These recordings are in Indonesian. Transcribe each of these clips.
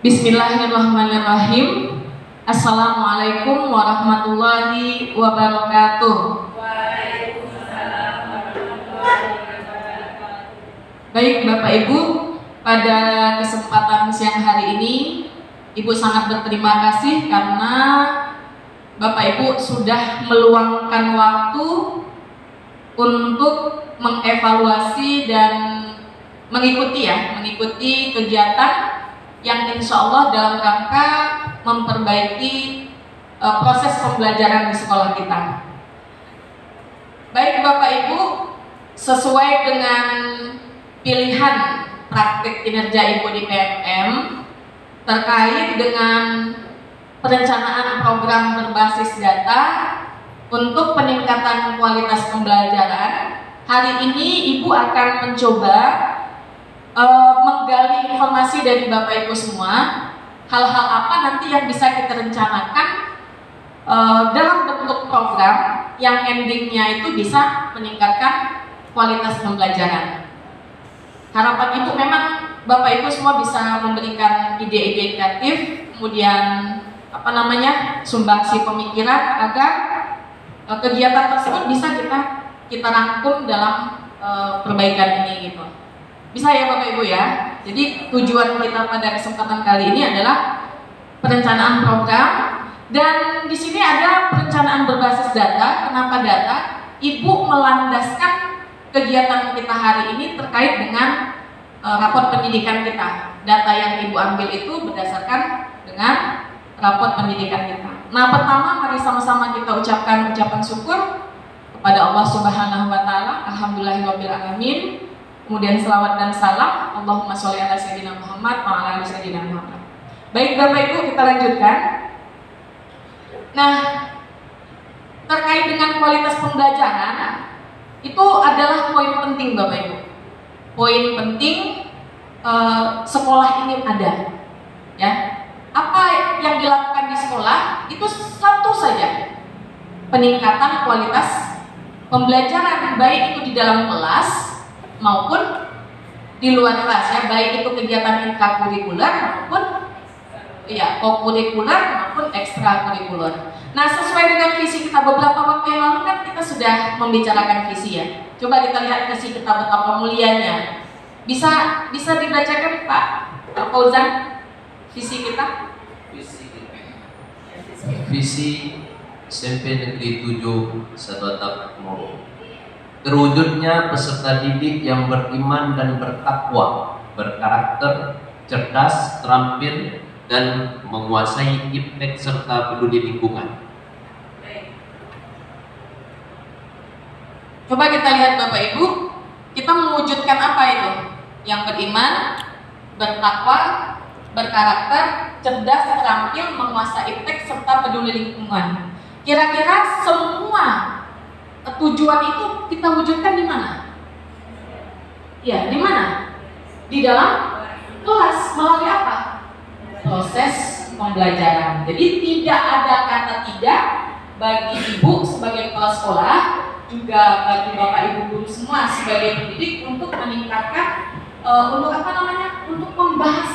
Bismillahirrahmanirrahim. Assalamualaikum warahmatullahi wabarakatuh. Waalaikumsalam warahmatullahi wabarakatuh. Baik Bapak Ibu, pada kesempatan siang hari ini Ibu sangat berterima kasih karena Bapak Ibu sudah meluangkan waktu untuk mengevaluasi dan mengikuti kegiatan yang insya Allah dalam rangka memperbaiki proses pembelajaran di sekolah kita. Baik Bapak Ibu, sesuai dengan pilihan praktik kinerja Ibu di PMM terkait dengan perencanaan program berbasis data untuk peningkatan kualitas pembelajaran, hari ini Ibu akan mencoba menggali informasi dari Bapak Ibu semua, hal-hal apa nanti yang bisa kita rencanakan dalam bentuk program yang endingnya itu bisa meningkatkan kualitas pembelajaran. Harapan Ibu memang Bapak Ibu semua bisa memberikan ide-ide kreatif, kemudian sumbangsi pemikiran agar kegiatan tersebut bisa kita rangkum dalam perbaikan ini gitu. Bisa ya Bapak Ibu ya. Jadi tujuan kita pada kesempatan kali ini adalah perencanaan program, dan di sini ada perencanaan berbasis data. Kenapa data? Ibu melandaskan kegiatan kita hari ini terkait dengan raport pendidikan kita. Data yang Ibu ambil itu berdasarkan dengan raport pendidikan kita. Nah, pertama mari sama-sama kita ucapkan ucapan syukur kepada Allah Subhanahu wa taala. Alhamdulillahirabbil alamin. Kemudian selawat dan salam Allahumma sholli ala sayyidina Muhammad wa ala ali sayyidina Muhammad. Baik Bapak Ibu, kita lanjutkan. Nah, terkait dengan kualitas pembelajaran itu adalah poin penting Bapak Ibu. Poin penting sekolah ingin ada. Ya. Apa yang dilakukan di sekolah itu satu saja, peningkatan kualitas pembelajaran, baik itu di dalam kelas maupun di luar kelas ya, baik itu kegiatan intrakurikuler maupun kokurikuler maupun ekstrakurikuler. Nah, sesuai dengan visi kita beberapa waktu yang lalu kan kita sudah membicarakan visi ya. Coba kita lihat visi kita betapa mulianya. Bisa dibacakan Pak Fauzan visi kita? Visi SMP Negeri 7 Satu Atap Moro. Terwujudnya peserta didik yang beriman dan bertakwa, berkarakter, cerdas, terampil, dan menguasai iptek serta peduli lingkungan. Coba kita lihat Bapak Ibu, kita mewujudkan apa itu? Yang beriman, bertakwa, berkarakter, cerdas, terampil, menguasai iptek serta peduli lingkungan. Kira-kira semua tujuan itu kita wujudkan di mana? Ya, di mana? Di dalam kelas. Melalui apa? Proses pembelajaran. Jadi tidak ada kata tidak bagi Ibu sebagai kepala sekolah, juga bagi Bapak Ibu guru semua sebagai pendidik untuk meningkatkan untuk membahas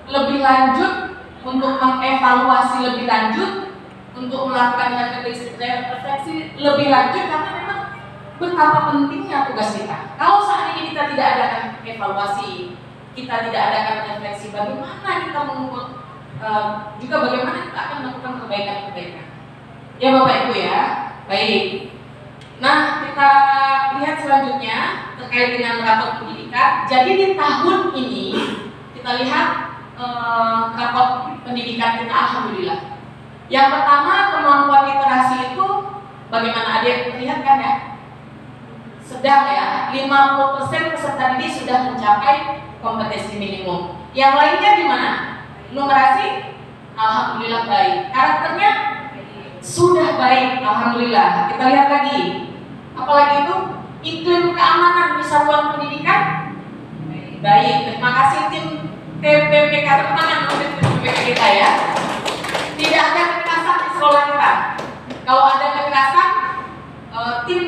lebih lanjut, untuk mengevaluasi lebih lanjut, untuk melakukan refleksi lebih lanjut, karena memang betapa pentingnya tugas kita. Kalau saat ini kita tidak ada evaluasi, kita tidak ada refleksi, bagaimana kita mengukur, juga bagaimana kita akan melakukan perbaikan-perbaikan. Ya Bapak Ibu ya, baik. Nah, kita lihat selanjutnya terkait dengan raport pendidikan. Jadi di tahun ini kita lihat raport pendidikan kita, alhamdulillah. Yang pertama, kemampuan literasi itu bagaimana adik melihat kan ya? Sedang ya, 50% peserta didik sudah mencapai kompetensi minimum. Yang lainnya di mana? Numerasi, alhamdulillah baik. Karakternya sudah baik, alhamdulillah. Kita lihat lagi. Apalagi itu iklim keamanan di satuan pendidikan baik. Terima kasih tim TPPK, teman-teman untuk TPPK kita ya. Tidak ada kekerasan di sekolah kita. Kalau ada kekerasan, tim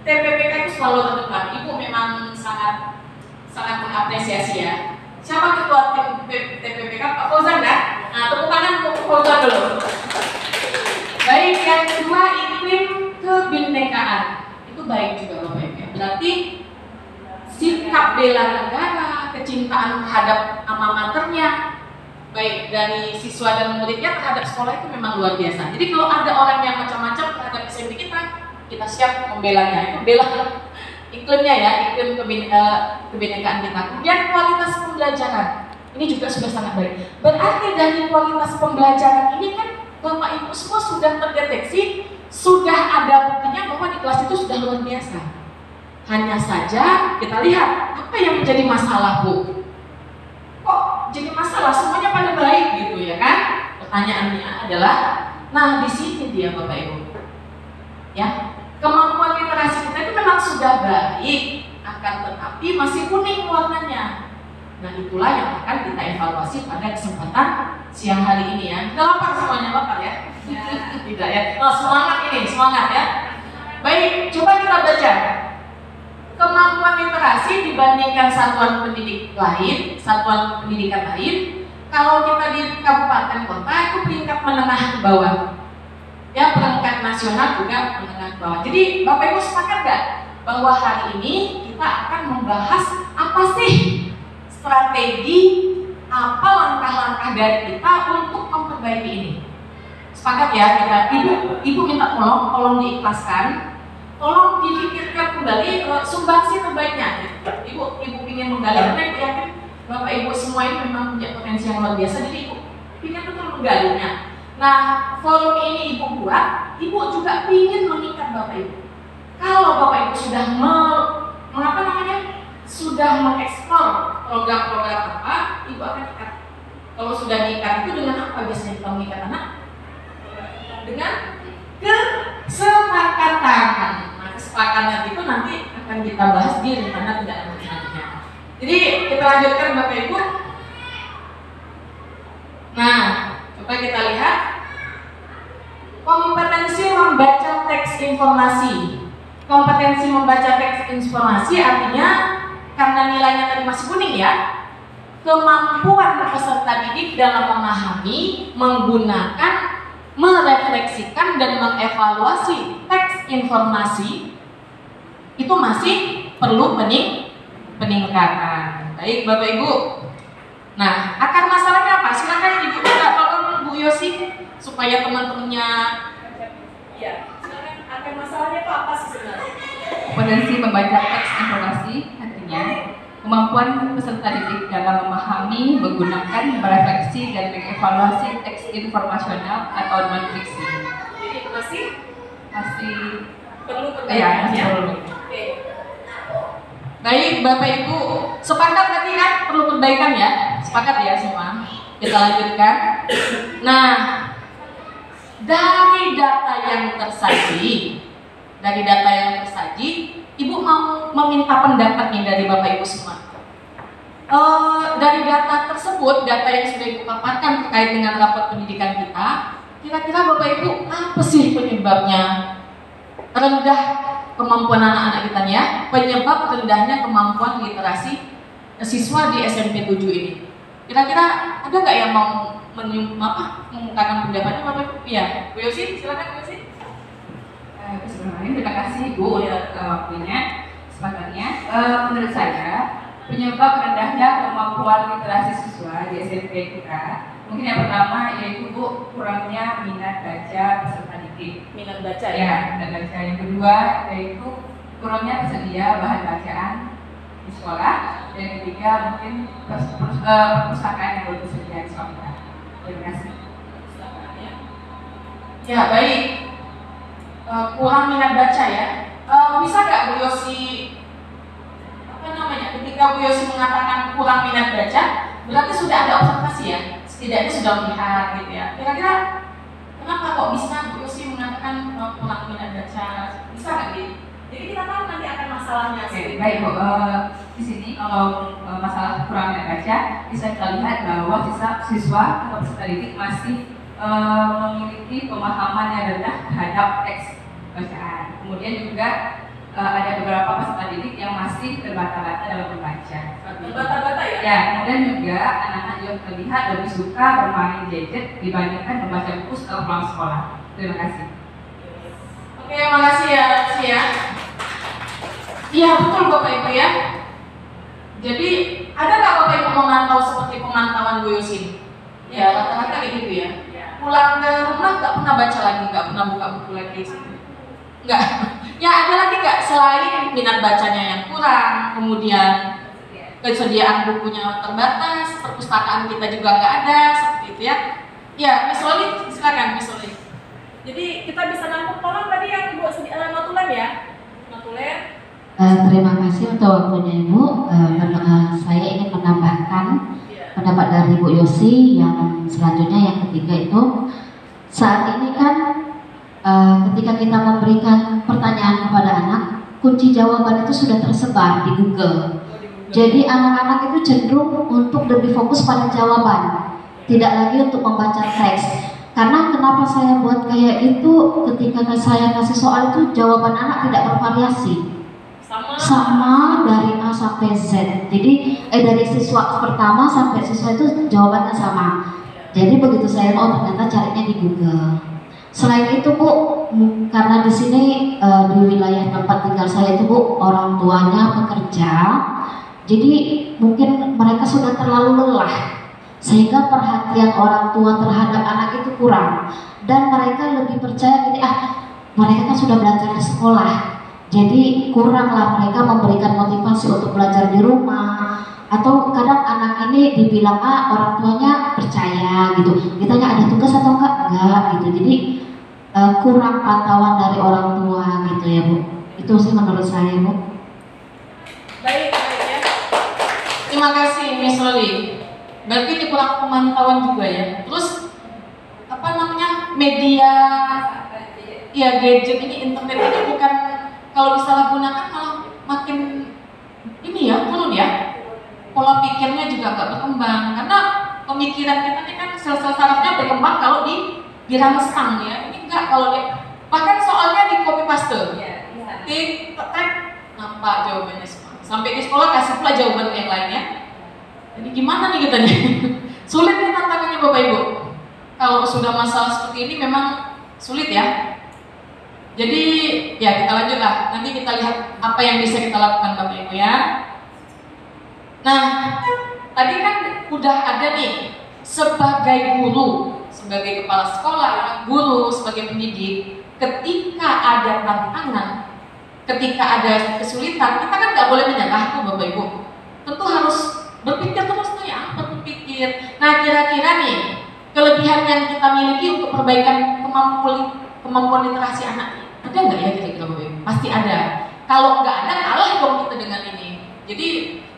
TPPK itu selalu terdepan. Ibu memang sangat mengapresiasi ya. Siapa ketua tim TPPK? Pak Fauzan dulu. Baik, yang kedua iklim kebinekaan. Itu baik juga Bapak Ibu. Berarti sikap bela negara, kecintaan terhadap alma maternya, baik dari siswa dan muridnya terhadap sekolah itu memang luar biasa. Jadi kalau ada orang yang macam-macam terhadap SMP kita siap membelanya. Itu bela iklimnya ya, iklim kebinekaan kita. Kemudian kualitas pembelajaran, ini juga sudah sangat baik. Berarti dari kualitas pembelajaran ini kan Bapak Ibu semua sudah terdeteksi, sudah ada buktinya bahwa di kelas itu sudah luar biasa. Hanya saja kita lihat apa yang menjadi masalah, Bu. Kok jadi masalah? Semuanya pada baik gitu ya kan? Pertanyaannya adalah, nah di sini dia Bapak Ibu. Ya, kemampuan literasi kita itu memang sudah baik, akan tetapi masih kuning warnanya. Nah itulah yang akan kita evaluasi pada kesempatan siang hari ini ya. Kita lapar semuanya, lapar ya? Tidak ya? Oh, semangat ini, semangat ya. Baik, coba kita baca. Kemampuan literasi dibandingkan satuan pendidik lain, satuan pendidikan lain. Kalau kita di kabupaten kota itu peringkat menengah ke bawah. Ya, peringkat nasional juga menengah ke bawah. Jadi Bapak Ibu sepakat nggak bahwa hari ini kita akan membahas apa sih strategi, apa langkah-langkah dari kita untuk memperbaiki ini? Sepakat ya kita. Ibu minta tolong diikhlaskan. Tolong dipikirkan kembali sumbangsi terbaiknya. Ibu ingin menggali, karena ibu yakin Bapak Ibu semua ini memang punya potensi yang luar biasa. Jadi ibu ingin betul menggalinya. Nah, forum ini ibu buat, ibu juga ingin mengikat Bapak Ibu. Kalau Bapak Ibu sudah sudah mengeksplor program-program apa, ibu akan ikat. Kalau sudah diikat itu dengan apa biasanya kita mengikat anak? Dengan kesepakatan. Nah, kesepakatan itu nanti akan kita bahas di rencana tindak lanjut selanjutnya. Jadi kita lanjutkan Bapak Ibu. Nah, coba kita lihat kompetensi membaca teks informasi. Kompetensi membaca teks informasi artinya karena nilainya tadi masih kuning ya, kemampuan peserta didik dalam memahami, menggunakan, merefleksikan dan mengevaluasi teks informasi itu masih perlu peningkatan. Baik Bapak Ibu. Nah, akar masalahnya apa? Silakan Ibu minta tolong Bu Yosi supaya teman-temannya. Ya, silakan. Akar masalahnya itu apa sih sebenarnya? Kompetensi membaca teks informasi artinya kemampuan peserta didik dalam memahami, menggunakan, merefleksi dan mengevaluasi teks informasional atau non-fiksi. Jadi masih perlu Ya, perbaikan ya. perlu. Oke. Baik Bapak Ibu, sepakat tadi kan perlu perbaikan ya? Sepakat ya semua? Kita lanjutkan. Nah, dari data yang tersaji, Ibu mau meminta pendapat nih dari Bapak Ibu semua. Dari data tersebut, data yang sudah Ibu paparkan terkait dengan rapor pendidikan kita, kira-kira Bapak Ibu apa sih penyebabnya rendah kemampuan anak-anak kita ya? Penyebab rendahnya kemampuan literasi siswa di SMP 7 ini. Kira-kira ada nggak yang mau mengungkapkan pendapatnya Bapak Ibu? Iya, Bu Yosi, silakan Bu Yosi. Bismillahirrahmanirrahim. Terima kasih Ibu waktunya, sepakat. Menurut saya penyebab rendahnya kemampuan literasi siswa di SMP kita mungkin yang pertama yaitu Bu kurangnya minat baca peserta didik. Minat baca Ya, minat baca. Yang kedua yaitu kurangnya tersedia bahan bacaan di sekolah. Dan yang ketiga mungkin perpustakaan yang belum tersedia di sekolah. Terima kasih. Ya baik. Kurang minat baca ya. Bisa nggak Bu Yosi ketika Bu Yosi mengatakan kurang minat baca, berarti sudah ada observasi ya, setidaknya sudah melihat gitu ya. Kira-kira kenapa kok bisa Bu Yosi mengatakan kurang minat baca? Bisa nggak gitu? Jadi kita tahu nanti akan masalahnya. Oke, baik Bu. Di sini kalau masalah kurang minat baca, bisa kita lihat bahwa siswa atau peserta didik masih memiliki pemahaman yang rendah terhadap teks bacaan. Kemudian juga ada beberapa peserta didik yang masih terbata-bata dalam membaca. Terbata-bata ya? Ya, kemudian juga anak-anak juga terlihat lebih suka bermain gadget dibandingkan membaca buku setelah pulang sekolah. Terima kasih. Oke, makasih ya, Rizky ya. Iya betul Bapak Ibu ya. Jadi ada nggak Bapak Ibu memantau seperti pemantauan Bu Yosin? Ya rata-rata kayak gitu ya. Pulang ke rumah nggak pernah baca lagi, nggak pernah buka buku lagi. Nggak. Ya ada lagi nggak selain minat bacanya yang kurang, kemudian kesediaan bukunya terbatas, perpustakaan kita juga nggak ada, seperti itu ya. Ya, Miss Oli, silakan Miss Oli. Jadi kita bisa nangkep, tolong tadi yang Ibu notulen ya, notulen. Terima kasih untuk waktunya Ibu. Saya ingin menambahkan pendapat dari Bu Yosi yang selanjutnya yang ketiga itu saat ini kan ketika kita memberikan pertanyaan kepada anak, kunci jawaban itu sudah tersebar di Google. Jadi anak-anak itu cenderung untuk lebih fokus pada jawaban, tidak lagi untuk membaca teks. Karena kenapa saya buat kayak itu, ketika saya kasih soal itu jawaban anak tidak bervariasi. Sama dari A sampai Z. Jadi dari siswa pertama sampai siswa itu jawabannya sama. Jadi begitu saya mau ternyata carinya di Google. Selain itu Bu, karena di sini di wilayah tempat tinggal saya itu Bu, orang tuanya bekerja. Jadi mungkin mereka sudah terlalu lelah sehingga perhatian orang tua terhadap anak itu kurang, dan mereka lebih percaya gini, mereka kan sudah belajar di sekolah, jadi kuranglah mereka memberikan motivasi untuk belajar di rumah. Atau kadang anak ini dibilang orang tuanya percaya gitu, ditanya ada tugas atau enggak gitu. Jadi kurang pantauan dari orang tua gitu ya Bu. Itu sih menurut saya Bu. Baik ya. Terima kasih Miss Loli. Berarti ini kurang pemantauan juga ya. Terus apa namanya media, ya gadget ini, internet ini bukan kalau disalahgunakan malah makin ini ya turun ya. Pola pikirnya juga nggak berkembang karena pemikiran kita ini kan sel-sel sarafnya berkembang kalau dirangsang ya. Ini enggak kalau bahkan soalnya di copy paste. Tik tek nampak jawabannya semua. Sampai di sekolah kasih pula jawaban yang lainnya. Jadi gimana nih kita nih? Sulit nih tantangannya Bapak Ibu. Kalau sudah masalah seperti ini memang sulit ya. Jadi ya kita lanjut lah. Nanti kita lihat apa yang bisa kita lakukan Bapak Ibu ya. Nah, tadi kan udah ada nih sebagai guru, sebagai kepala sekolah, guru, sebagai pendidik, ketika ada tantangan, ketika ada kesulitan, kita kan nggak boleh menyerah tuh Bapak Ibu. Tentu harus berpikir terus tuh ya, berpikir. Nah, kira-kira nih kelebihan yang kita miliki untuk perbaikan kemampuan literasi anak ada nggak ya kira-kira Bapak Ibu? Pasti ada. Kalau nggak ada, kalah dong kita dengan ini. Jadi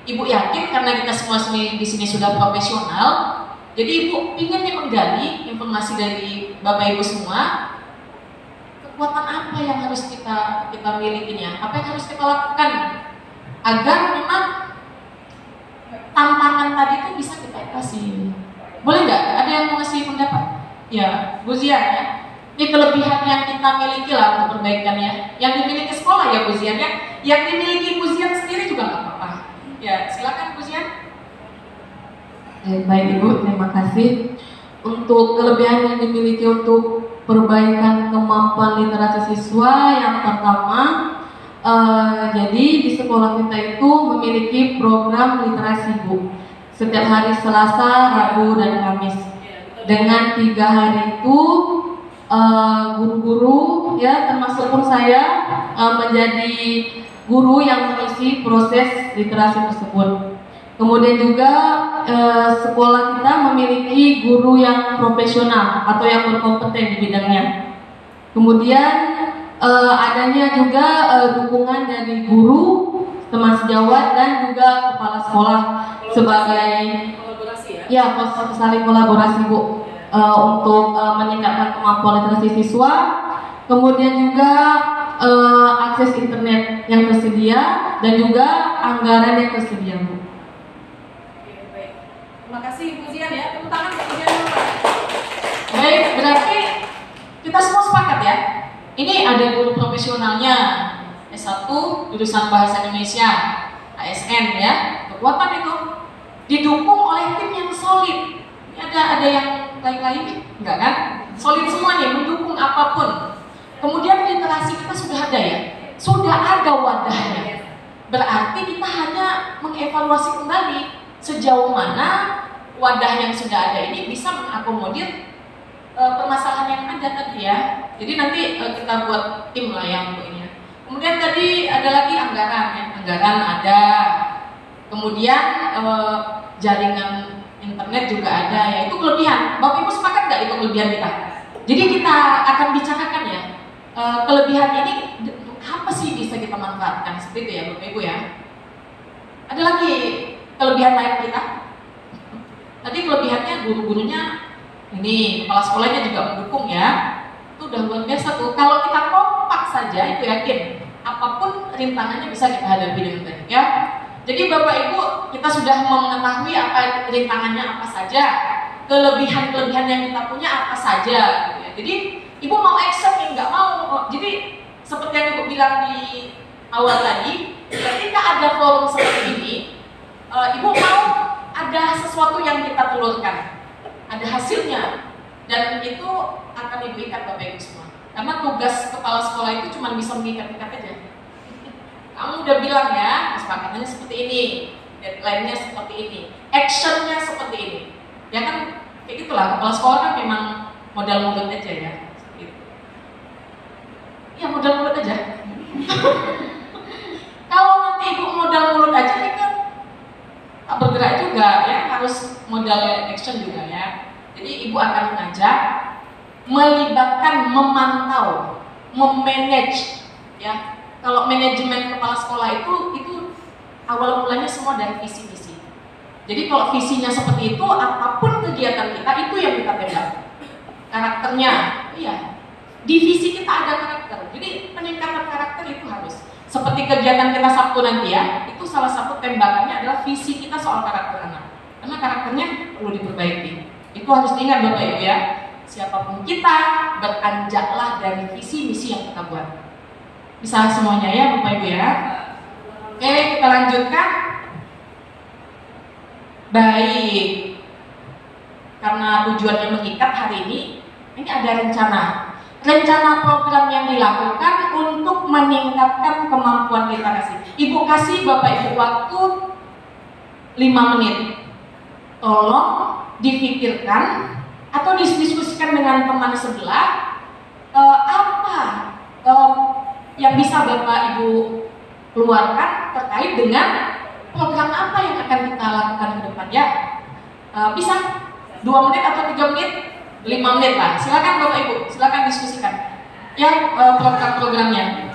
Ibu yakin karena kita semua di sini sudah profesional, jadi Ibu ingin nih menggali informasi dari Bapak Ibu semua, kekuatan apa yang harus kita milikinya, apa yang harus kita lakukan agar memang tantangan tadi itu bisa kita atasi. Boleh nggak? Ada yang mau ngasih pendapat? Ya, Bu Zian ya. Ini kelebihan yang kita miliki lah untuk perbaikannya. Yang dimiliki sekolah ya Bu Zian ya. Yang dimiliki Bu Zian sendiri juga nggak apa-apa. Ya, silakan Bu Zian. Baik Ibu, terima kasih. Untuk kelebihan yang dimiliki untuk perbaikan kemampuan literasi siswa, yang pertama, jadi di sekolah kita itu memiliki program literasi Bu. Setiap hari Selasa, Rabu, dan Kamis. Dengan 3 hari itu guru-guru ya termasuk pun saya menjadi guru yang mengisi proses literasi tersebut. Kemudian juga sekolah kita memiliki guru yang profesional atau yang berkompeten di bidangnya. Kemudian adanya juga dukungan dari guru, teman sejawat, dan juga kepala sekolah sebagai ya saling kolaborasi Bu untuk meningkatkan kemampuan literasi siswa. Kemudian juga akses internet yang tersedia dan juga anggaran yang tersedia Bu. Baik. Terima kasih Bu Zian ya. Tepuk tangan Bu Zian. Baik, berarti kita semua sepakat ya. Ini ada guru profesionalnya, S1 jurusan Bahasa Indonesia, ASN ya, kekuatan itu didukung oleh tim yang solid. Ini ada yang lain-lain enggak kan? Solid semuanya, mendukung apapun. Kemudian literasi kita sudah ada ya, sudah ada wadahnya. Berarti kita hanya mengevaluasi kembali sejauh mana wadah yang sudah ada ini bisa mengakomodir permasalahan yang ada tadi ya. Jadi nanti kita buat tim lah yang untuk ini. Kemudian tadi ada lagi anggaran ya, anggaran ada. Kemudian jaringan internet juga ada ya, itu kelebihan. Bapak Ibu sepakat nggak itu kelebihan kita? Jadi kita akan bicarakan ya kelebihan ini apa sih bisa kita manfaatkan seperti itu ya Bapak Ibu ya. Ada lagi kelebihan lain kita. Tadi kelebihannya guru-gurunya ini, kepala sekolahnya juga mendukung ya. Itu udah luar biasa tuh. Kalau kita kompak saja itu yakin apapun rintangannya bisa kita hadapi dengan baik ya. Jadi Bapak Ibu kita sudah mengetahui apa rintangannya apa saja, kelebihan-kelebihan yang kita punya apa saja. Gitu ya. Jadi Ibu mau action ya nggak mau. Jadi seperti yang Ibu bilang di awal tadi, ketika ada forum seperti ini, Ibu mau ada sesuatu yang kita telurkan, ada hasilnya, dan itu akan Ibu ikat Bapak Ibu semua. Karena tugas kepala sekolah itu cuma bisa mengikat-ikat aja. Kamu udah bilang ya, kesepakatannya seperti ini, deadline-nya seperti ini, action-nya seperti ini. Ya kan, kayak gitulah, kepala sekolah kan memang modal mulut aja ya. Ya modal mulut aja. Kalau nanti Ibu modal mulut aja, ini kan tak bergerak juga ya, harus modal action juga ya. Jadi Ibu akan mengajak, melibatkan, memantau, memanage ya. Kalau manajemen kepala sekolah itu awal mulanya semua dari visi-visi. Jadi kalau visinya seperti itu, apapun kegiatan kita itu yang kita pegang. Karakternya, iya. Di visi kita ada karakter. Jadi peningkatan karakter itu harus. Seperti kegiatan kita Sabtu nanti ya, itu salah satu tembakannya adalah visi kita soal karakter anak. Karena karakternya perlu diperbaiki. Itu harus diingat Bapak Ibu ya. Siapapun kita, beranjaklah dari visi misi yang kita buat. Bisa semuanya ya Bapak Ibu ya. Oke, kita lanjutkan. Baik. Karena tujuannya mengikat hari ini ada rencana. Rencana program yang dilakukan untuk meningkatkan kemampuan literasi. Ibu kasih Bapak Ibu waktu 5 menit. Tolong dipikirkan atau didiskusikan dengan teman sebelah apa yang bisa Bapak Ibu keluarkan terkait dengan program apa yang akan kita lakukan ke depan ya. Bisa 2 menit atau 3 menit, 5 menit lah. Silakan Bapak Ibu, silakan diskusikan ya program-programnya.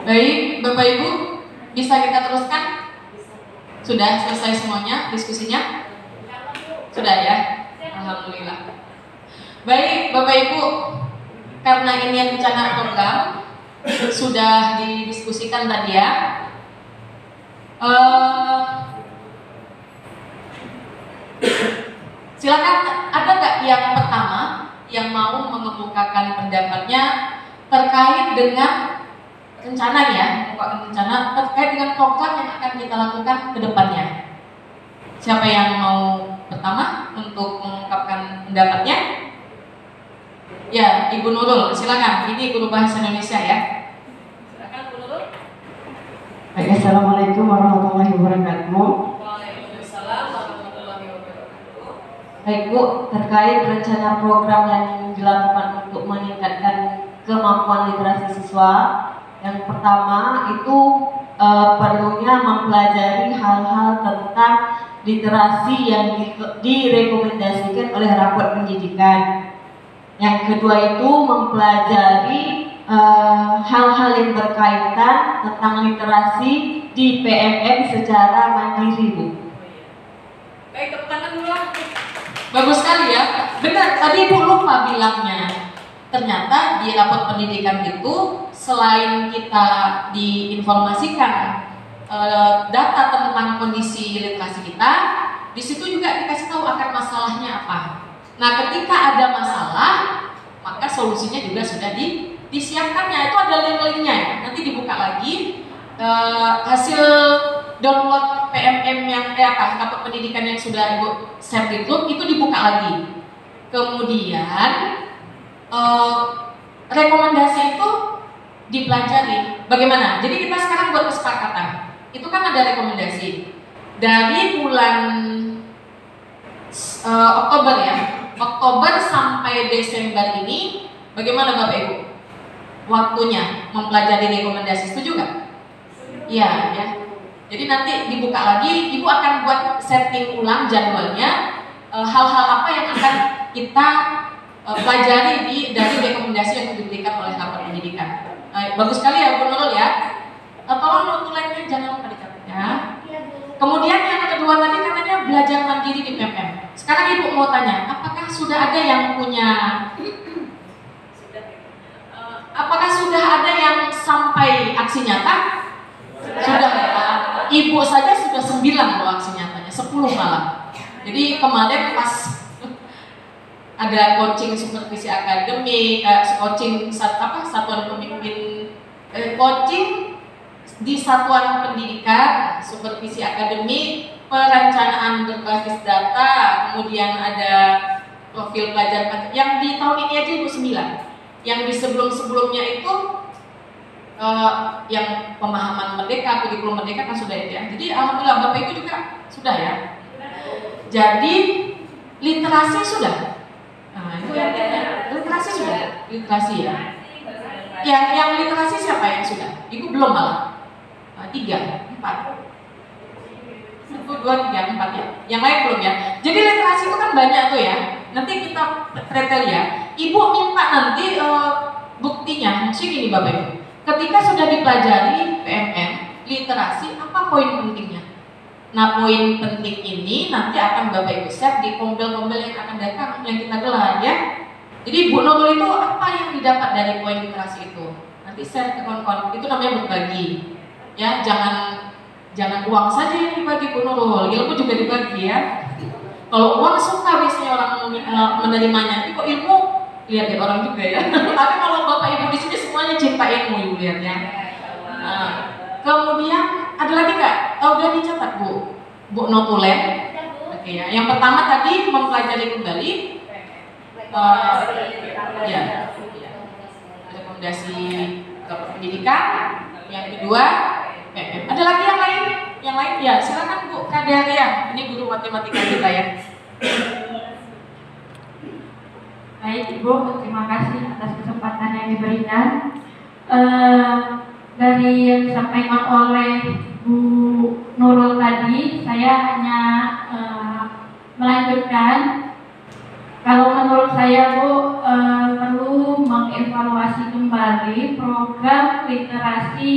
Baik, Bapak Ibu, bisa kita teruskan? Sudah selesai semuanya diskusinya? Sudah ya? Alhamdulillah. Baik, Bapak Ibu, karena ini rencana program sudah didiskusikan tadi ya. Silakan, ada nggak yang pertama yang mau mengemukakan pendapatnya terkait dengan rencana ya, rencana terkait dengan program yang akan kita lakukan ke depannya. Siapa yang mau pertama untuk mengungkapkan pendapatnya? Ya, Ibu Nurul, silakan. Ini guru bahasa Indonesia ya. Silakan Bu Nurul. Baik, Assalamualaikum warahmatullahi wabarakatuh. Waalaikumsalam warahmatullahi wabarakatuh. Baik Bu, terkait rencana program yang dilakukan untuk meningkatkan kemampuan literasi siswa, yang pertama itu perlunya mempelajari hal-hal tentang literasi yang direkomendasikan oleh rapor pendidikan. Yang kedua itu mempelajari hal-hal yang berkaitan tentang literasi di PMM secara mandiri, Bu. Baik, tepuk tangan dulu. Bagus sekali ya. Benar, tadi Ibu lupa bilangnya. Ternyata di rapor pendidikan itu selain kita diinformasikan data tentang kondisi literasi kita, di situ juga dikasih tahu akan masalahnya apa. Nah, ketika ada masalah, maka solusinya juga sudah disiapkannya. Itu ada link-linknya ya. Nanti dibuka lagi hasil download PMM yang rapor pendidikan yang sudah Ibu share di grup itu dibuka lagi. Kemudian rekomendasi itu dipelajari. Bagaimana? Jadi kita sekarang buat kesepakatan. Itu kan ada rekomendasi dari bulan Oktober ya. Oktober sampai Desember ini bagaimana Bapak Ibu? Waktunya mempelajari rekomendasi, setuju nggak? Iya ya. Jadi nanti dibuka lagi, Ibu akan buat setting ulang jadwalnya, hal-hal apa yang akan kita pelajari dari rekomendasi yang diberikan oleh rapor pendidikan. Bagus sekali ya Bu Nurul ya. Tolong notulennya jangan lupa dicatat ya. Kemudian yang kedua tadi katanya belajar mandiri di PMM. Sekarang Ibu mau tanya, apakah sudah ada yang punya? Apakah sudah ada yang sampai aksi nyata? Sudah ya. Ibu saja sudah 9 loh aksi nyatanya, 10 malah. Jadi kemarin pas ada coaching supervisi akademik, coaching satuan pemimpin, coaching di satuan pendidikan, supervisi akademik, perencanaan berbasis data, kemudian ada profil pelajar yang di tahun ini aja Ibu 9. Yang di sebelum-sebelumnya itu yang pemahaman merdeka, kurikulum merdeka kan sudah itu ya. Jadi alhamdulillah Bapak Ibu juga sudah ya. Jadi literasi sudah. Nah, itu yang literasi sudah, literasi ya. Yang literasi siapa yang sudah? Ibu belum malah. 3, 4. 1, 2, 3, 4 ya. Yang lain belum ya. Jadi literasi itu kan banyak tuh ya. Nanti kita pretel ya. Ibu minta nanti buktinya. Maksudnya gini Bapak Ibu. Ketika sudah dipelajari PMM, literasi, apa poin pentingnya? Nah, poin penting ini nanti akan Bapak Ibu share di kombel-kombel yang akan datang, yang kita gelar ya. Jadi Bu Nurul itu apa yang didapat dari poin literasi itu? Nanti share ke kawan-kawan, itu namanya berbagi. Ya, jangan uang saja yang dibagi Bu Nurul, ilmu juga dibagi ya. Kalau uang suka biasanya orang menerimanya, tapi kok ilmu lihat ya orang juga ya. Tapi kalau Bapak Ibu di sini semuanya cinta ilmu Ibu lihat ya. Nah, kemudian Ada lagi nggak? Oh, udah dicatat Bu. Bu Notulen. Oke ya. Yang pertama tadi mempelajari kembali ya, rekomendasi ke pendidikan. Yang kedua PM. Ada lagi yang lain? Yang lain ya, silakan Bu Kadaria. Ini guru matematika kita ya. Baik Ibu, terima kasih atas kesempatan yang diberikan. Dari yang disampaikan oleh Bu Nurul tadi, saya hanya melanjutkan. Kalau menurut saya Bu, perlu mengevaluasi kembali program literasi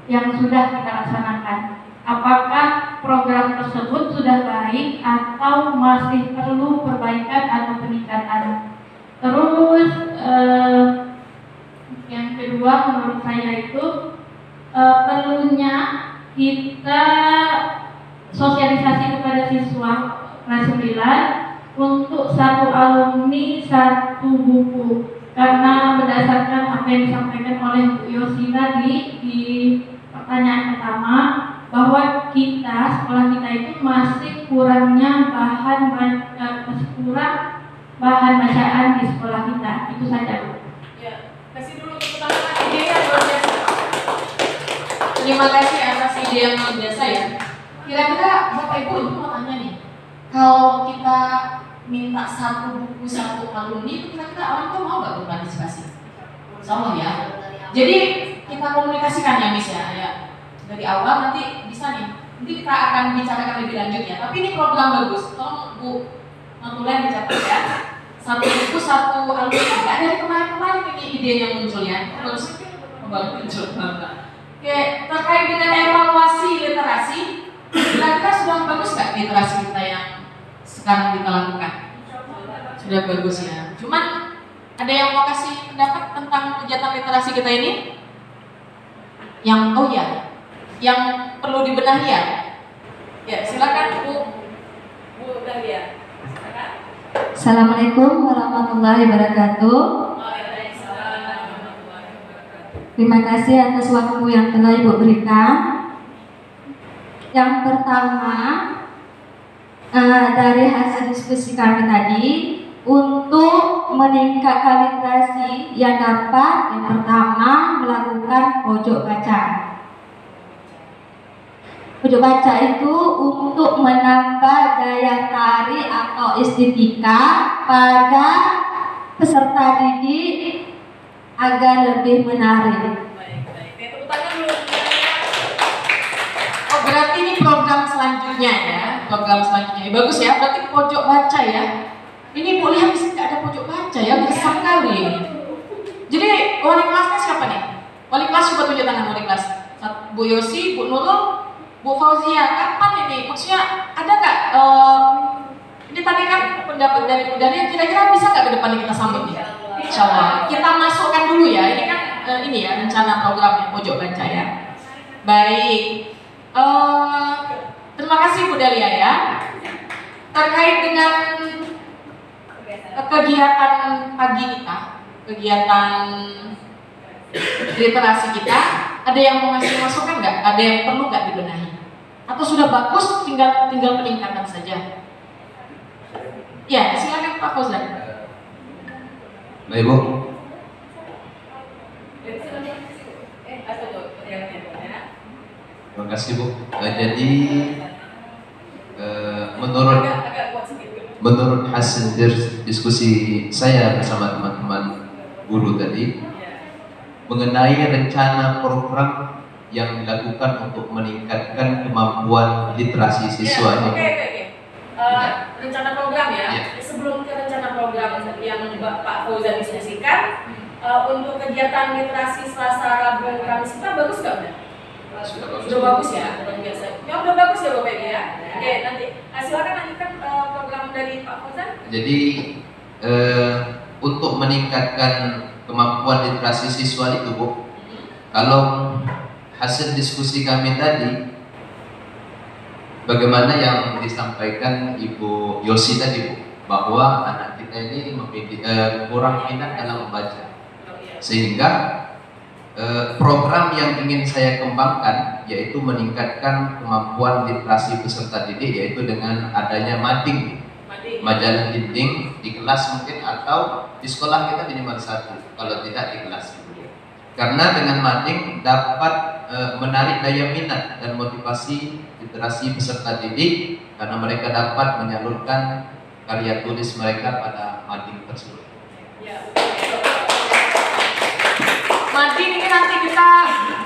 yang sudah kita laksanakan. Apakah program tersebut sudah baik atau masih perlu perbaikan atau peningkatan? Terus yang kedua menurut saya itu perlunya kita sosialisasi kepada siswa kelas 9 untuk satu alumni satu buku, karena berdasarkan apa yang disampaikan oleh Bu Yosi tadi di pertanyaan pertama, bahwa kita, sekolah kita itu masih kurangnya kurang bahan bacaan di sekolah kita. Itu saja Bu. Ya, kasih dulu tepuk tangan ide yang luar biasa. Terima kasih atas ide yang luar biasa ya. Kira-kira Bapak Ibu mau tanya nih, kalau kita minta satu buku satu alumni itu kira-kira orang tuh mau nggak berpartisipasi? Sama ya. Jadi kita komunikasikan ya Miss ya. Dari awal nanti bisa nih. Nanti kita akan bicarakan lebih lanjut ya. Tapi ini program bagus. Tolong Bu Notulen dicatat ya. Satu buku satu alumni. Nggak dari kemarin-kemarin ini idenya muncul ya. Terus muncul. Oke, terkait dengan evaluasi literasi, kira-kira sudah bagus nggak literasi kita yang sekarang kita lakukan? Sudah bagus ya. Cuman ada yang mau kasih pendapat tentang kegiatan literasi kita ini? Yang perlu dibenahi ya? Ya, silakan Bu Dahlia. Silakan. Assalamualaikum warahmatullahi wabarakatuh. Terima kasih atas waktu yang telah Ibu berikan. Yang pertama, dari hasil diskusi kami tadi, untuk meningkatkan literasi yang dapat, yang pertama melakukan pojok baca. Pojok baca itu untuk menambah daya tarik atau estetika pada peserta didik agar lebih menarik. Oh, berarti ini program selanjutnya ya, program selanjutnya. Bagus ya, berarti pojok baca ya. Ini Bu lihat di sini nggak ada pojok baca ya, besar kali. Jadi wali kelasnya siapa nih? Wali kelas coba tunjuk tangan wali kelas. Bu Yosi, Bu Nurul, Bu Fauzia. Kapan ini? Maksudnya ada nggak? Ini tadi kan pendapat dari Bu Dania, kira-kira bisa nggak ke depan kita sambut nih? Insya Allah. Kita masukkan dulu ya. Ini kan ini ya rencana programnya pojok baca ya. Baik. Terima kasih Bu Dalia ya. Terkait dengan kegiatan pagi kita, kegiatan literasi kita, ada yang mau ngasih masukan nggak? Ada yang perlu nggak dibenahi? Atau sudah bagus, tinggal peningkatan saja? Ya, silakan Pak Fauzan. Baik Bu. Terima kasih Bu. Jadi menurut hasil diskusi saya bersama teman-teman guru tadi mengenai rencana program yang dilakukan untuk meningkatkan kemampuan literasi siswa ini. Oke. Rencana program ya. Sebelum ke rencana program yang Pak Fauzan diskusikan, untuk kegiatan literasi Selasa, Rabu, Kamis kita bagus nggak udah? Sudah bagus ya, luar biasa. Ya udah bagus ya Bapak Ibu ya. Oke, nanti silakan lanjutkan program dari Pak Fauzan. Jadi untuk meningkatkan kemampuan literasi siswa itu Bu, kalau hasil diskusi kami tadi, bagaimana yang disampaikan Ibu Yosi tadi Bu, bahwa anak kita ini kurang minat dalam membaca, sehingga program yang ingin saya kembangkan yaitu meningkatkan kemampuan literasi peserta didik, yaitu dengan adanya mading, majalah dinding di kelas mungkin, atau di sekolah kita minimal 1, kalau tidak di kelas. Karena dengan mading dapat menarik daya minat dan motivasi literasi peserta didik, karena mereka dapat menyalurkan karya tulis mereka pada mading tersebut. Mading ini nanti kita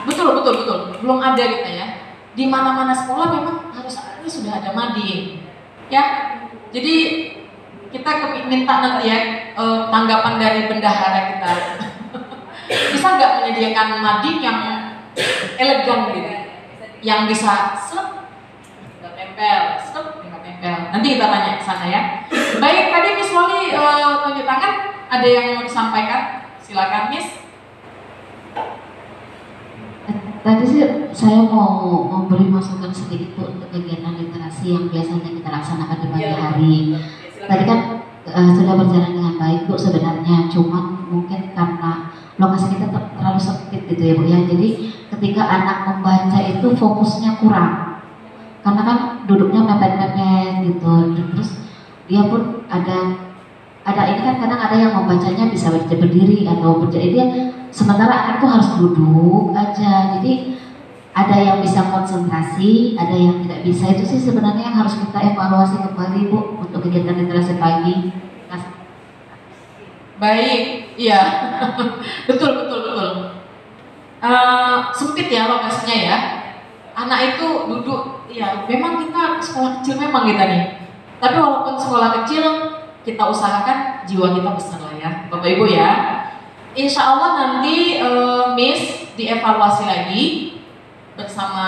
betul belum ada kita ya. Di mana-mana sekolah memang harus sudah ada mading, ya. Jadi kita minta nanti ya tanggapan dari bendahara kita. Bisa nggak menyediakan mading yang elegan gitu, yang bisa nggak tempel. Nanti kita tanya ke sana ya. Baik, tadi Miss Wali tunjuk tangan, ada yang mau disampaikan? Silakan Miss. Tadi sih saya mau memberi masukan sedikit Bu, untuk kegiatan literasi yang biasanya kita laksanakan di pagi hari. Tadi kan sudah berjalan dengan baik Bu sebenarnya, cuma mungkin karena lokasi kita terlalu sempit gitu ya Bu ya. Jadi ketika anak membaca itu fokusnya kurang, karena kan duduknya mepet-mepet gitu. Terus dia pun ada ini kan kadang ada yang membacanya bisa berdiri atau berdiri, dia sementara anak itu harus duduk aja. Jadi ada yang bisa konsentrasi, ada yang tidak bisa. Itu sih sebenarnya yang harus kita evaluasi kembali Bu untuk kegiatan literasi pagi. Baik, iya. betul. Sempit ya lokasinya ya. Anak itu duduk, ya memang kita sekolah kecil memang kita nih. Tapi walaupun sekolah kecil, kita usahakan jiwa kita besar lah ya, Bapak Ibu ya. Insya Allah nanti Miss dievaluasi lagi bersama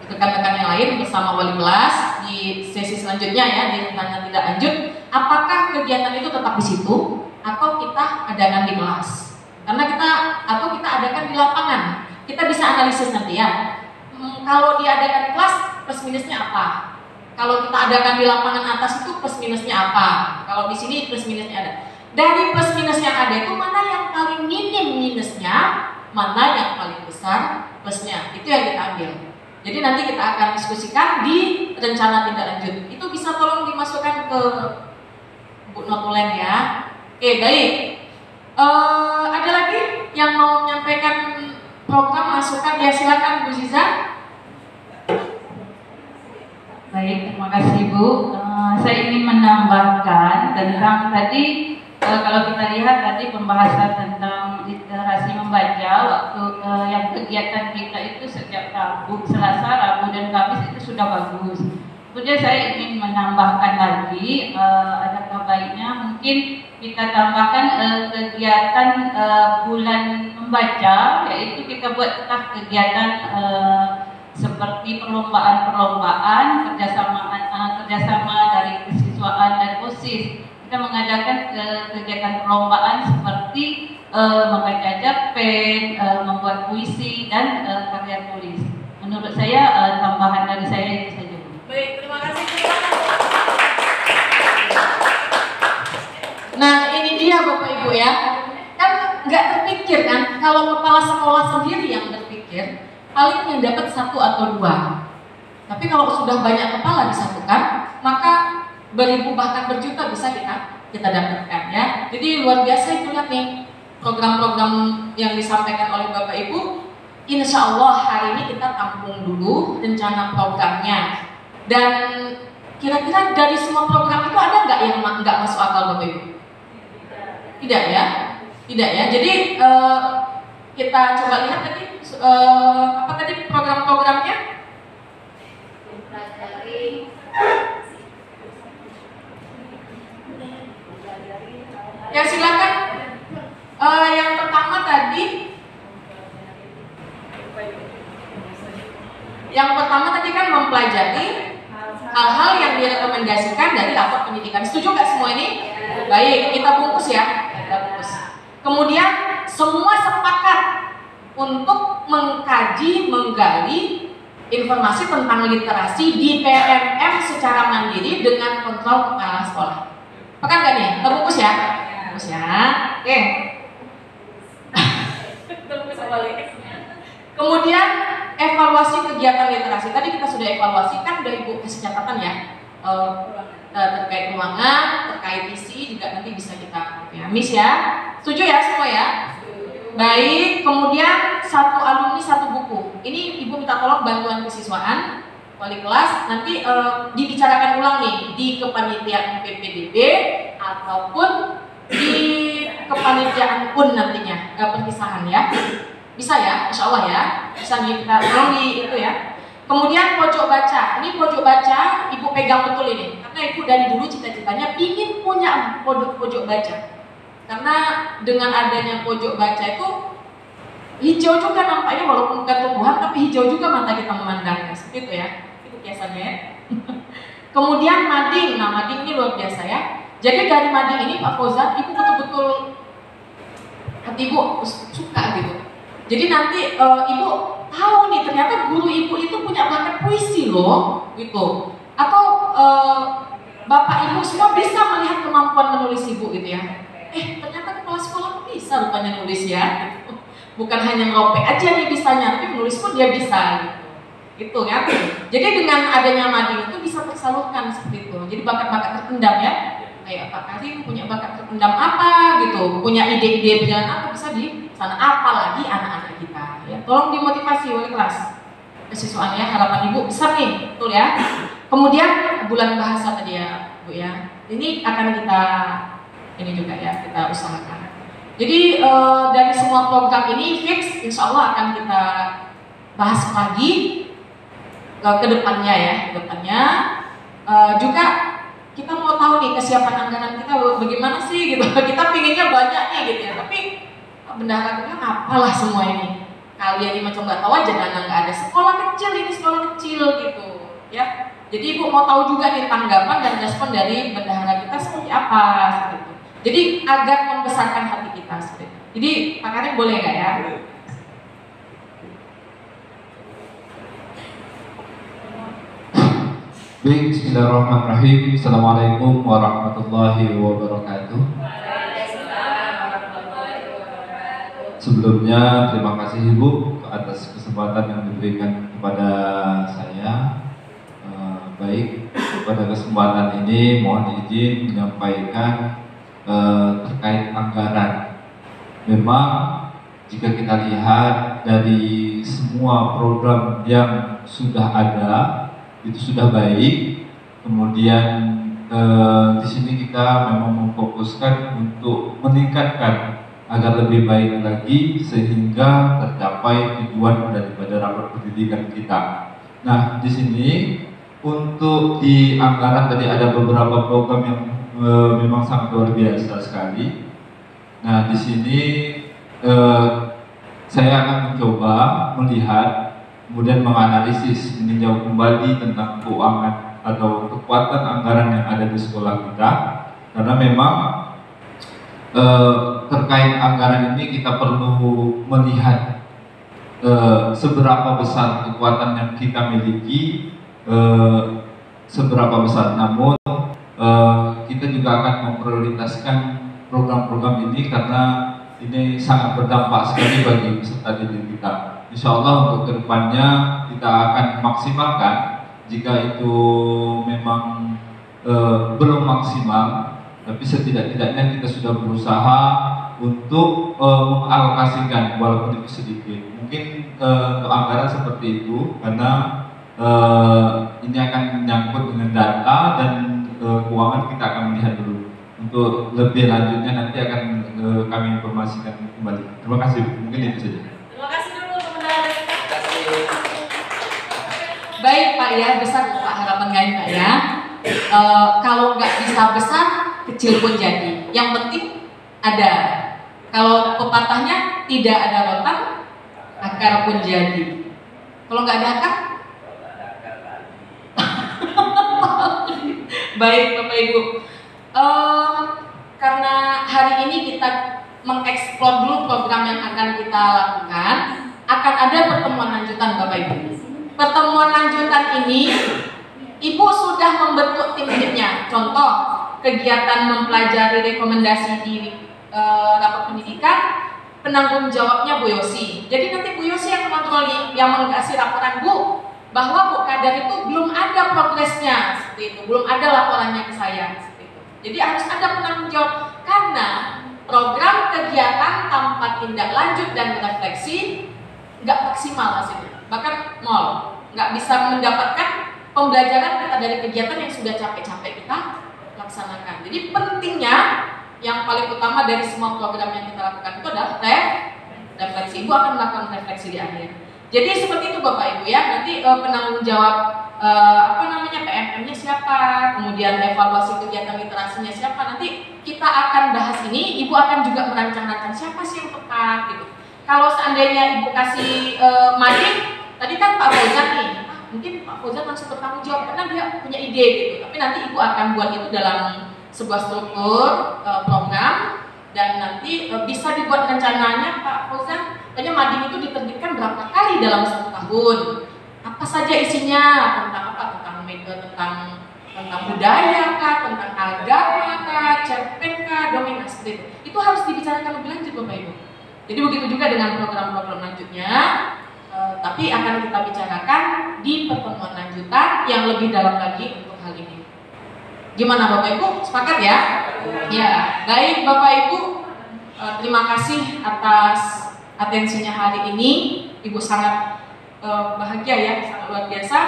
rekan-rekan yang lain, bersama wali kelas di sesi selanjutnya ya, di tanya tidak lanjut. Apakah kegiatan itu tetap di situ atau kita adakan di kelas? Karena kita adakan di lapangan, kita bisa analisis nanti ya. Kalau diadakan di kelas, plus minusnya apa? Kalau kita adakan di lapangan atas itu plus minusnya apa? Kalau di sini plus minusnya ada. Dari plus minus yang ada itu mana yang paling minim minusnya, mana yang paling besar plusnya, itu yang kita ambil. Jadi nanti kita akan diskusikan di rencana tindak lanjut. Itu bisa tolong dimasukkan ke Bu Notulen ya. Oke, baik. Ada lagi yang mau menyampaikan program masukan? Ya silakan Bu Ziza. Baik, terima kasih Bu. Saya ingin menambahkan tentang tadi, kalau kita lihat tadi pembahasan tentang literasi membaca waktu yang kegiatan kita itu sejak Selasa, Rabu dan Kamis itu sudah bagus. Kemudian saya ingin menambahkan lagi, adakah baiknya mungkin kita tambahkan kegiatan bulan membaca, yaitu kita buat kegiatan seperti perlombaan kerjasama dari kesiswaan dan OSIS. Kita mengadakan kegiatan perlombaan seperti membaca cerpen, membuat puisi dan karya tulis. Menurut saya tambahan dari saya itu saja. Baik, terima kasih. Nah ini dia Bapak Ibu ya, kan nggak terpikir kan kalau kepala sekolah sendiri yang berpikir paling yang dapat 1 atau 2. Tapi kalau sudah banyak kepala disatukan, maka beribu bahkan berjuta bisa kita dapatkan ya. Jadi luar biasa itu lihat nih program-program yang disampaikan oleh Bapak Ibu. Insya Allah hari ini kita tampung dulu rencana programnya. Dan kira-kira dari semua program itu ada nggak yang nggak masuk akal Bapak Ibu? Tidak ya, tidak ya. Jadi kita coba lihat tadi apa tadi program-programnya? Ya silakan. Yang pertama tadi, kan mempelajari hal-hal yang direkomendasikan dari rapor pendidikan. Setuju nggak semua ini? Baik, kita bungkus ya. Kita bungkus. Kemudian semua sepakat untuk mengkaji, menggali informasi tentang literasi di PMM secara mandiri dengan kontrol kepala sekolah. Pekan nggak nih? Kita bungkus ya. Bungkus ya. Oke. Kemudian evaluasi kegiatan literasi. Tadi kita sudah evaluasi kan udah Ibu kasih catatan ya. Terkait ruangan, terkait isi juga nanti bisa kita ya. Miss ya. Setuju ya semua ya? Baik, kemudian satu alumni satu buku. Ini Ibu minta tolong bantuan kesiswaan wali kelas nanti dibicarakan ulang nih di kepanitiaan PPDB ataupun di kepanitiaan pun nantinya perpisahan ya. Bisa ya, insya Allah ya. Bisa nih kita tolong di itu ya. Kemudian pojok baca, ini pojok baca Ibu pegang betul ini, karena Ibu dari dulu cita-citanya ingin punya pojok baca. Karena dengan adanya pojok baca itu hijau juga nampaknya walaupun bukan tumbuhan, tapi hijau juga mata kita memandangnya, seperti itu ya. Itu biasanya ya. Kemudian mading, nah mading ini luar biasa ya. Jadi dari mading ini Pak Fauzan, Ibu betul-betul hati Ibu suka gitu. Jadi nanti Ibu tahu nih ternyata guru Ibu itu punya bakat puisi loh, gitu. Atau Bapak Ibu semua bisa melihat kemampuan menulis Ibu gitu ya. Ternyata kepala sekolah bisa rupanya nulis ya. Gitu. Bukan hanya ngeropek aja nih bisanya, tapi menulis pun dia bisa gitu. Gitu kan. Jadi dengan adanya mading itu bisa tersalurkan seperti itu. Jadi bakat-bakat terpendam ya. Kayak Pak Karim punya bakat terpendam apa gitu, punya ide-ide berjalan apa bisa di sana, apalagi anak-anak kita ya. Tolong dimotivasi oleh kelas kesiswaannya, harapan Ibu besar nih, betul ya. Kemudian bulan bahasa tadi ya Bu ya, ini akan kita ini juga ya kita usahakan. Jadi dari semua program ini fix insya Allah akan kita bahas lagi ke depannya ya, ke depannya juga kita mau tahu nih kesiapan anggaran kita bagaimana sih gitu. Kita pinginnya banyak nih gitu ya, tapi bendahara kita apalah semua ini. Kalian ini macam nggak tahu aja dana nggak ada. Sekolah kecil ini sekolah kecil gitu ya. Jadi Ibu mau tahu juga nih tanggapan dan respon dari bendahara kita seperti apa seperti itu. Jadi agar membesarkan hati kita seperti itu. Jadi Pak Karim boleh nggak ya? Baik, bismillahirrahmanirrahim. Assalamualaikum warahmatullahi wabarakatuh. Sebelumnya terima kasih Ibu atas kesempatan yang diberikan kepada saya. Baik, pada kesempatan ini mohon izin menyampaikan terkait anggaran. Memang jika kita lihat dari semua program yang sudah ada itu sudah baik. Kemudian di sini kita memang memfokuskan untuk meningkatkan agar lebih baik lagi sehingga tercapai tujuan daripada rapat pendidikan kita. Nah, di sini untuk di anggaran tadi ada beberapa program yang memang sangat luar biasa sekali. Nah, di sini saya akan mencoba melihat kemudian menganalisis, meninjau kembali tentang keuangan atau kekuatan anggaran yang ada di sekolah kita, karena memang terkait anggaran ini kita perlu melihat seberapa besar kekuatan yang kita miliki, seberapa besar. Namun kita juga akan memprioritaskan program-program ini karena ini sangat berdampak sekali bagi peserta didik kita. Insya Allah untuk kedepannya kita akan maksimalkan. Jika itu memang belum maksimal, tapi setidak-tidaknya kita sudah berusaha untuk mengalokasikan walaupun itu sedikit. Mungkin untuk anggaran seperti itu karena ini akan menyangkut dengan data dan keuangan kita akan melihat dulu. Untuk lebih lanjutnya nanti akan kami informasikan kembali. Terima kasih. Mungkin itu saja. Terima kasih dulu teman-teman. Baik Pak ya, besar Pak harapan kalian Pak ya. Kalau nggak bisa besar, kecil pun jadi. Yang penting ada. Kalau pepatahnya tidak ada rotan, akar pun jadi. Kalau nggak ada akar, baik Bapak Ibu. Karena hari ini kita mengeksplor dulu program yang akan kita lakukan, akan ada pertemuan lanjutan Bapak Ibu. Pertemuan lanjutan ini, Ibu sudah membentuk tim-timnya. Contoh, kegiatan mempelajari rekomendasi di rapat pendidikan, penanggung jawabnya Bu Yosi. Jadi nanti Bu Yosi yang kontroli, yang mengasih laporan, Bu, bahwa Bu Kadar itu belum ada progresnya, seperti itu, belum ada laporannya ke saya, seperti itu. Jadi harus ada penanggung jawab, karena program kegiatan tanpa tindak lanjut dan refleksi nggak maksimal hasilnya, bahkan nol, nggak bisa mendapatkan pembelajaran kita dari kegiatan yang sudah capek-capek kita laksanakan. Jadi pentingnya yang paling utama dari semua program yang kita lakukan itu adalah refleksi. Ibu akan melakukan refleksi di akhir. Jadi seperti itu Bapak Ibu ya. Nanti penanggung jawab PMM-nya siapa, kemudian evaluasi kegiatan literasinya siapa. Nanti kita akan bahas ini. Ibu akan juga merancang-rancang siapa sih yang tepat gitu. Kalau seandainya Ibu kasih mading, tadi kan Pak Fauzan nih, mungkin Pak Fauzan langsung bertanggung jawab karena dia punya ide gitu. Tapi nanti Ibu akan buat itu dalam sebuah struktur program, dan nanti bisa dibuat rencananya Pak Fauzan. Kayaknya mading itu diterbitkan berapa kali dalam 1 tahun, apa saja isinya, tentang apa, tentang budaya kah, tentang agama kah, cerpen kah, domain seperti itu harus dibicarakan lebih lanjut Bapak Ibu. Jadi begitu juga dengan program-program lanjutnya, tapi akan kita bicarakan di pertemuan lanjutan yang lebih dalam lagi untuk hal ini. Gimana Bapak Ibu? Sepakat ya? Ya, baik Bapak Ibu, terima kasih atas atensinya hari ini. Ibu sangat bahagia ya, sangat luar biasa,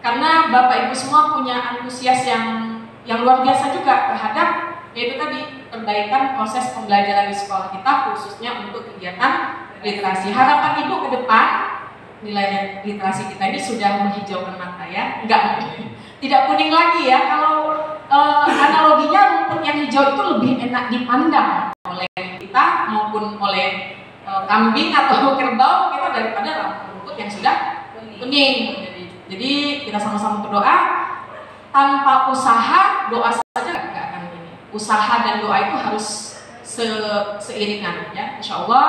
karena Bapak Ibu semua punya antusias yang luar biasa juga terhadap yaitu tadi perbaikan proses pembelajaran di sekolah kita, khususnya untuk kegiatan literasi. Harapan Ibu ke depan nilai literasi kita ini sudah menghijaukan mata ya, tidak kuning lagi ya. Kalau analoginya rumput yang hijau itu lebih enak dipandang oleh kita maupun oleh kambing atau kerbau kita daripada rumput yang sudah kuning. Jadi kita sama-sama berdoa, tanpa usaha doa saja nggak akan ini. Usaha dan doa itu harus seiringan ya. Insya Allah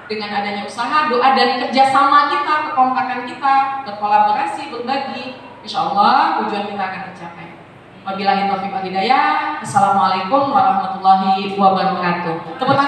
dengan adanya usaha, doa dan kerjasama kita, kekompakan kita, berkolaborasi, berbagi, insya Allah tujuan kita akan tercapai. Wabillahi taufiq wal hidayah. Assalamualaikum warahmatullahi wabarakatuh. Tepuk tangan.